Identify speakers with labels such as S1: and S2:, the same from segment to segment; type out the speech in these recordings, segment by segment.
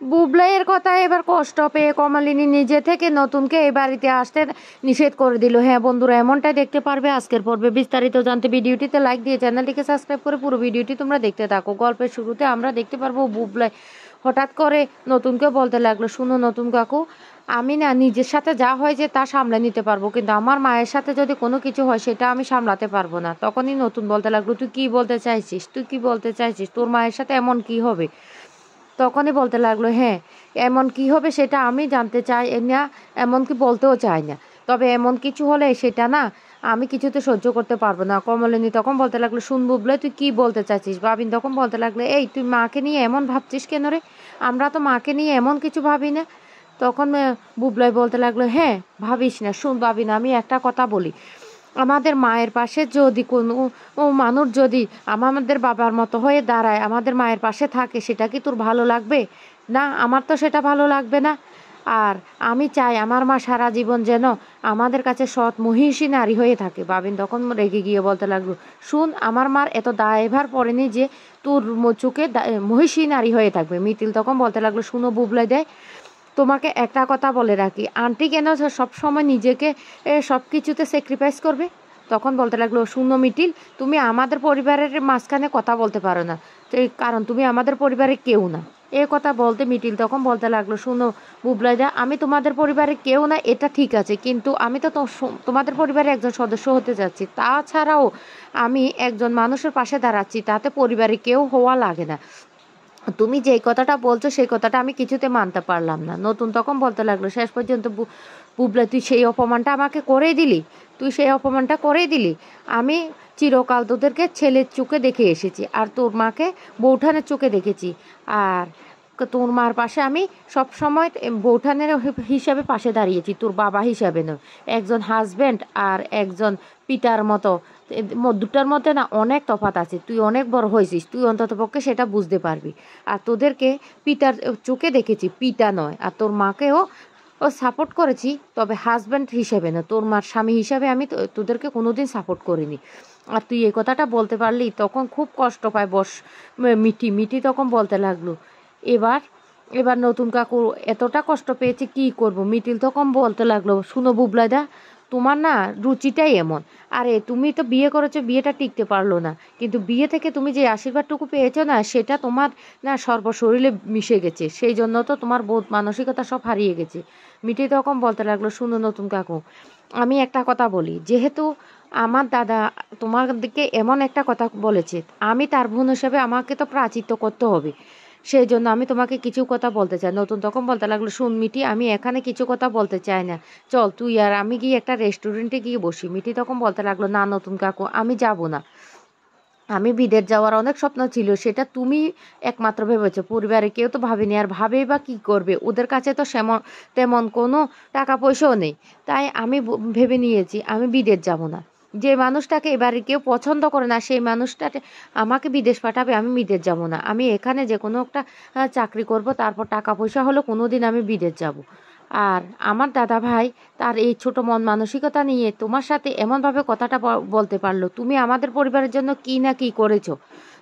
S1: বুবলাইয়ের কথা এবার কষ্ট পেয়ে কমলিনী নিজে থেকে নতুনকে এই বাড়িতে আসতে নিষেধ করে দিল। হ্যাঁ বন্ধুরা, এমনটাই দেখতে পারবে আজকের পর্বে। বিস্তারিত জানতে ভিডিওটিতে লাইক দিয়ে চ্যানেলটিকে সাবস্ক্রাইব করে পুরো ভিডিওটি তোমরা দেখতে থাকো। গল্পের শুরুতে আমরা দেখতে পারবো বুবলাই হঠাৎ করে নতুনকে বলতে লাগলো, শুনো নতুন কাকু, আমি না নিজের সাথে যা হয়েছে তা সামলে নিতে পারবো, কিন্তু আমার মায়ের সাথে যদি কোনো কিছু হয় সেটা আমি সামলাতে পারবো না। তখনই নতুন বলতে লাগলো, তুই কি বলতে চাইছিস, তুই কি বলতে চাইছিস, তোর মায়ের সাথে এমন কি হবে? তখনই বলতে লাগলো, হ্যাঁ এমন কি হবে সেটা আমি জানতে চাই না, এমনকি বলতেও চাই না, তবে এমন কিছু হলে সেটা না আমি কিছুতে সহ্য করতে পারবো না। কমলিনী তখন বলতে লাগলো, শুন বুবলে তুই কি বলতে চাচ্ছিস? বাবিন তখন বলতে লাগলো, এই তুই মাকে নিয়ে এমন ভাবছিস কেন রে? আমরা তো মাকে নিয়ে এমন কিছু ভাবি না। তখন বুবলাই বলতে লাগলো, হ্যাঁ ভাবিস না, শুন বাবিন আমি একটা কথা বলি, আমাদের মায়ের পাশে যদি কোনো মানুষ যদি আমাদের বাবার মতো হয়ে দাঁড়ায়, আমাদের মায়ের পাশে থাকে, সেটা কি তোর ভালো লাগবে? না, আমার তো সেটা ভালো লাগবে না। আর আমি চাই আমার মা সারা জীবন যেন আমাদের কাছে সৎ মহিষী নারী হয়ে থাকে। বাবিন তখন রেগে গিয়ে বলতে লাগলো, শুন আমার মার এত দায়ভার পড়েনি যে তোর চোখে মহিষী নারী হয়ে থাকবে। মিতিল তখন বলতে লাগলো, শুনো বুবলাই দেয়, তোমাকে একটা কথা বলে রাখি, আন্টি কেন সব সময় নিজেকে সব কিছুতে স্যাক্রিফাইস করবে? তখন বলতে লাগলো, শুনো মিটিল, তুমি আমাদের পরিবারের মাঝখানে কথা বলতে পারো না, কারণ তুমি আমাদের পরিবারের কেউ না। এ কথা বলতে মিটিল তখন বলতে লাগলো, শুনো বুবলাইদা, আমি তোমাদের পরিবারের কেউ না এটা ঠিক আছে, কিন্তু আমি তো তোমাদের পরিবারের একজন সদস্য হতে যাচ্ছি। তাছাড়াও আমি একজন মানুষের পাশে দাঁড়াচ্ছি, তাতে পরিবারে কেউ হওয়া লাগে না। তুমি যেই কথাটা বলছো সেই কথাটা আমি কিছুতে মানতে পারলাম না। নতুন তখন বলতে লাগলো, শেষ পর্যন্ত বুবলা তুই সেই অপমানটা আমাকে করেই দিলি, তুই সেই অপমানটা করেই দিলি। আমি চিরকাল তোদেরকে ছেলের চোখে দেখে এসেছি, আর তোর মাকে বৌঠানের চোখে দেখেছি, আর তোর মার পাশে আমি সব সময় বৌঠানের হিসাবে পাশে দাঁড়িয়েছি, তোর বাবা হিসাবে নয়। একজন হাজব্যান্ড আর একজন পিতার মতো দুটার মধ্যে না অনেক তফাৎ আছে। তুই অনেক বড় হয়েছিস, তুই অন্তত পক্ষে সেটা বুঝতে পারবি। আর তোদেরকে পিতার চোখে দেখেছি, পিতা নয়। আর তোর মাকেও সাপোর্ট করেছি, তবে হাজব্যান্ড হিসেবে না, তোর মার স্বামী হিসাবে আমি তোদেরকে কোনোদিন সাপোর্ট করিনি। আর তুই এই কথাটা বলতে পারলি, তখন খুব কষ্ট পায় মিঠি। মিঠি তখন বলতে লাগলো, এবার এবার নতুন কাকু এতটা কষ্ট পেয়েছে কি করব। মিটিল তখন বলতে লাগলো, শুনো বুবলাইদা, তোমার না রুচিটাই এমন। আরে তুমি তো বিয়ে করেছো, বিয়েটা টিকতে পারলো না, কিন্তু বিয়ে থেকে তুমি যে আশীর্বাদটুকু পেয়েছো না, সেটা তোমার না সর্বশরীরে মিশে গেছে, সেই জন্য তো তোমার বোধ মানসিকতা সব হারিয়ে গেছে। মিটি তখন বলতে লাগলো, শুনো নতুন কাকু, আমি একটা কথা বলি, যেহেতু আমার দাদা তোমার দিকে এমন একটা কথা বলেছে, আমি তার বোন হিসেবে আমাকে তো প্রায়শ্চিত্ত করতে হবে, সেই জন্য আমি তোমাকে কিছু কথা বলতে চাই। নতুন তখন বলতে লাগলো, শুন মিটি, আমি এখানে কিছু কথা বলতে চাই না, চল তুই আর আমি গিয়ে একটা রেস্টুরেন্টে গিয়ে বসি। মিটি তখন বলতে লাগলো, না নতুন কাকু আমি যাব না, আমি বিদেশ যাওয়ার অনেক স্বপ্ন ছিল, সেটা তুমি একমাত্র ভেবেছো, পরিবারে কেউ তো ভাবেনি, আর ভাবেই বা কী করবে, ওদের কাছে তো তেমন কোনো টাকা পয়সাও নেই। তাই আমি ভেবে নিয়েছি আমি বিদেশ যাব না। যে মানুষটাকে এবারে কেউ পছন্দ করে না, সেই মানুষটাকে আমাকে বিদেশ পাঠাবে, আমি বিদেশ যাব না। আমি এখানে যে কোনো একটা চাকরি করব, তারপর টাকা পয়সা হলো কোনো দিন আমি বিদেশ যাব। আর আমার দাদা ভাই তার এই ছোট মন মানসিকতা নিয়ে তোমার সাথে এমনভাবে কথাটা বলতে পারলো, তুমি আমাদের পরিবারের জন্য কি না কি করেছো।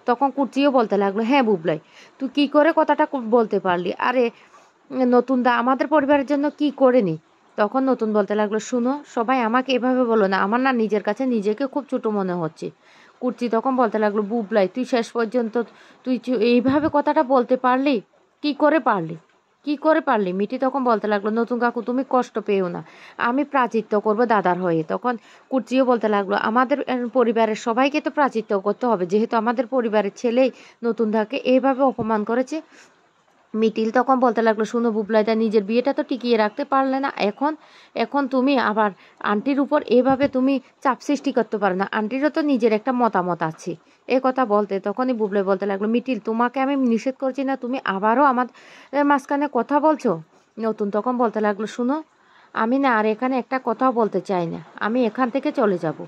S1: তখন কুর্চিও বলতে লাগলো, হ্যাঁ বুবলাই, তুই কি করে কথাটা বলতে পারলি? আরে নতুন দা আমাদের পরিবারের জন্য কি করেনি? তখন নতুন বলতে লাগলো, শুনো সবাই আমাকে এভাবে বলো না, আমার না নিজের কাছে নিজেকে খুব ছোট মনে হচ্ছে। কুর্চি তখন বলতে লাগলো, বুবলাই তুই শেষ পর্যন্ত তুই এইভাবে কথাটা বলতে পারলি, কি করে পারলি, কি করে পারলি? মিটি তখন বলতে লাগলো, নতুন কাকু তুমি কষ্ট পেও না, আমি প্রাচিত্য করব দাদার হয়ে। তখন কুর্চিও বলতে লাগলো, আমাদের পরিবারের সবাইকে তো প্রাচিত্য করতে হবে, যেহেতু আমাদের পরিবারের ছেলেই নতুন দাকে এইভাবে অপমান করেছে। মিটিল তখন বলতে লাগলো, শুনো বুবলাইদা, নিজের বিয়েটা তো টিকিয়ে রাখতে পারলে না, এখন এখন তুমি আবার আন্টির উপর এভাবে তুমি চাপ সৃষ্টি করতে পারো না, আন্টিরও তো নিজের একটা মতামত আছে। এ কথা বলতে তখনই বুবলাই বলতে লাগলো, মিটিল তোমাকে আমি নিষেধ করছি না, তুমি আবারও আমাদের মাঝখানে কথা বলছো। নতুন তখন বলতে লাগলো, শুনো আমি না আর এখানে একটা কথাও বলতে চাই না, আমি এখান থেকে চলে যাব।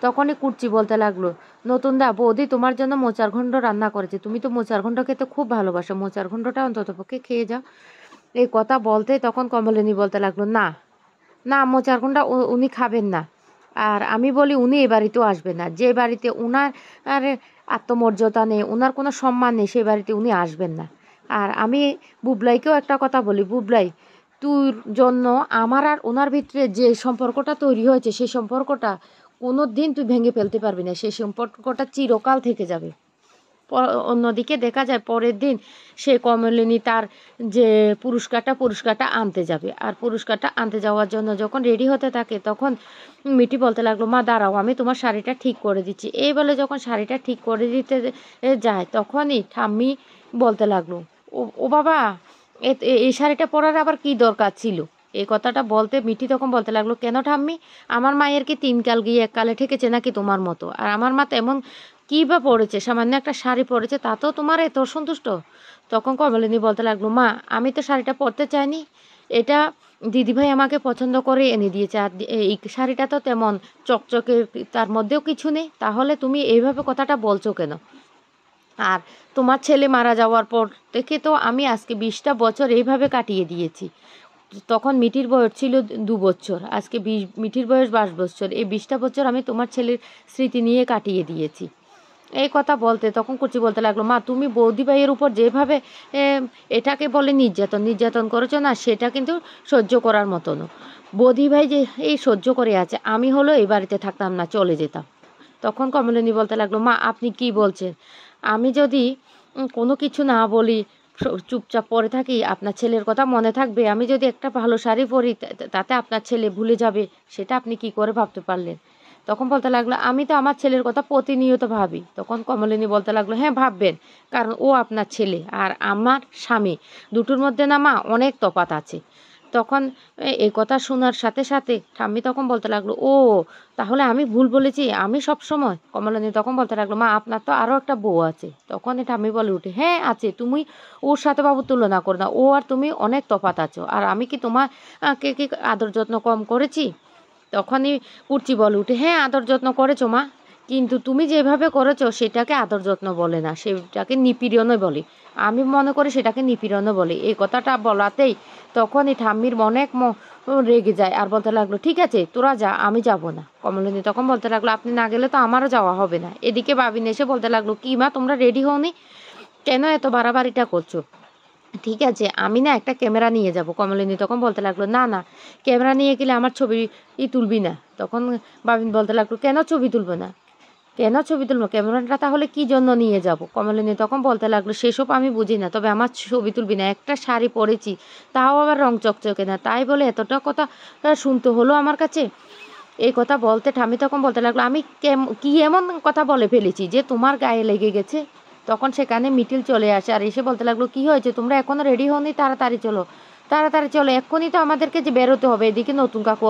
S1: তখনই কুর্চি বলতে লাগলো, নতুন দা বৌদি তোমার জন্য মোচার ঘণ্ট রান্না করেছে, তুমি তো মোচার ঘণ্ট খেতে খুব ভালোবাসো, মোচার ঘণ্টটা অন্তত পক্ষে খেয়ে যাও। এই কথা বলতে তখন কমলিনী বলতে লাগলো, না না মোচার ঘণ্ট উনি খাবেন না, আর আমি বলি উনি এ বাড়িতেও আসবেন না, যে বাড়িতে উনার আর আত্মমর্যাদা নেই, উনার কোনো সম্মান নেই, সেই বাড়িতে উনি আসবেন না। আর আমি বুবলাইকেও একটা কথা বলি, বুবলাই তোর জন্য আমার আর ওনার ভিতরে যে সম্পর্কটা তৈরি হয়েছে সেই সম্পর্কটা কোনো দিন তুই ভেঙে ফেলতে পারবি না, সেই সম্পর্কটা চিরকাল থেকে যাবে। অন্যদিকে দেখা যায় পরের দিন সে কমলিনী তার যে পুরস্কারটা আনতে যাবে, আর পুরস্কারটা আনতে যাওয়ার জন্য যখন রেডি হতে থাকে তখন মিটি বলতে লাগলো, মা দাঁড়াও আমি তোমার শাড়িটা ঠিক করে দিচ্ছি। এই বলে যখন শাড়িটা ঠিক করে দিতে যায় তখনই ঠাম্মি বলতে লাগলো, ও বাবা এই শাড়িটা পরার আবার কি দরকার ছিল। এই কথাটা বলতে মিঠি তখন বলতে লাগলো, কেন ঠাম্মি, আমার মায়ের কি 3 কাল গিয়ে 1 কালে ঠেকেছে নাকি তোমার মতো? আর আমার মা তেমন কী বা পড়েছে, সামান্য একটা শাড়ি পরেছে, তাতেও তোমার এত সন্তুষ্ট? তখন কমলিনী বলতে লাগলো, মা আমি তো শাড়িটা পরতে চাইনি, এটা দিদিভাই আমাকে পছন্দ করে এনে দিয়েছে, আর এই শাড়িটা তো তেমন চকচকে, তার মধ্যেও কিছু নেই, তাহলে তুমি এইভাবে কথাটা বলছো কেন? আর তোমার ছেলে মারা যাওয়ার পর থেকে তো আমি আজকে 20টা বছর এইভাবে কাটিয়ে দিয়েছি। তখন মিঠির বয়স ছিল 2 বছর, আজকে মিঠির বয়স 22 বছর, এই 20টা বছর আমি তোমার ছেলের স্মৃতি নিয়ে কাটিয়ে দিয়েছি। এই কথা বলতে তখন কুচি বলতে লাগলো, মা তুমি বৌদি ভাইয়ের উপর যেভাবে এটাকে বলে নির্যাতন করেছো না, সেটা কিন্তু সহ্য করার মতন। বৌদি ভাই যে এই সহ্য করে আছে, আমি হলো এই বাড়িতে থাকতাম না, চলে যেতাম। তখন কমলিনী বলতে লাগলো, মা আপনি কি বলছেন? আমি যদি কোনো কিছু না বলি, চুপচাপ পরে থাকি, আপনার ছেলের কথা মনে থাকবে? আমি যদি একটা ভালো শাড়ি পরি তাতে আপনার ছেলে ভুলে যাবে, সেটা আপনি কি করে ভাবতে পারলেন? তখন বলতে লাগলো, আমি তো আমার ছেলের কথা প্রতিনিয়ত ভাবি। তখন কমলিনী বলতে লাগলো, হ্যাঁ ভাববেন, কারণ ও আপনার ছেলে আর আমার স্বামী, দুটোর মধ্যে না মা অনেক তফাৎ আছে। তখন এই কথা শোনার সাথে সাথে ঠাম্মি তখন বলতে লাগলো, ও তাহলে আমি ভুল বলেছি আমি সব সময়? কমলিনী তখন বলতে লাগলো, মা আপনার তো আরও একটা বউ আছে। তখন ঠাম্মি বলে উঠে, হ্যাঁ আছে, তুমি ওর সাথে বাবু তুলনা করো না, ও আর তুমি অনেক তফাৎ আছো। আর আমি কি তোমার কি আদর যত্ন কম করেছি? তখনই কুর্চি বলে উঠে, হ্যাঁ আদর যত্ন করেছো মা, কিন্তু তুমি যেভাবে করেছো সেটাকে আদর যত্ন বলে না, সেটাকে নিপীড়নই বলে। আমি মনে করি সেটাকে নিপীড়নও বলে। এই কথাটা বলাতেই তখনই ঠাম্মির অনেক রেগে যায় আর বলতে লাগলো, ঠিক আছে তোরা যা, আমি যাব না। কমলিনী তখন বলতে লাগলো, আপনি না গেলে তো আমারও যাওয়া হবে না। এদিকে বাবিন এসে বলতে লাগলো, কি মা তোমরা রেডি হওনি কেন, এত বাড়াবাড়িটা করছো? ঠিক আছে আমি না একটা ক্যামেরা নিয়ে যাব। কমলিনী তখন বলতে লাগলো, না না ক্যামেরা নিয়ে গেলে আমার ছবি তুলবি না। তখন বাবিন বলতে লাগলো, কেন ছবি তুলবো না? কেন ছবি তুলবো? ক্যামেরাটা তাহলে কি জন্য নিয়ে যাব? কমলিনী তখন বলতে লাগলো, সেসব আমি বুঝি না, তবে আমার ছবি তুলবি না, একটা শাড়ি পরেছি তাও আবার রং চকচকে না, তাই বলে এতটা কথা শুনতে হলো আমার কাছে? এই কথা বলতে ঠাম্মি তখন বলতে লাগলো, আমি কি এমন কথা বলে ফেলেছি যে তোমার গায়ে লেগে গেছে? তখন সেখানে মিটিল চলে আসে আর এসে বলতে লাগলো, কি হয়েছে, তোমরা এখনো রেডি হওনি? তাড়াতাড়ি চলো, তাড়াতাড়ি চলো, এক্ষুনি তো আমাদেরকে যে বেরোতে হবে, এদিকে নতুন কাকু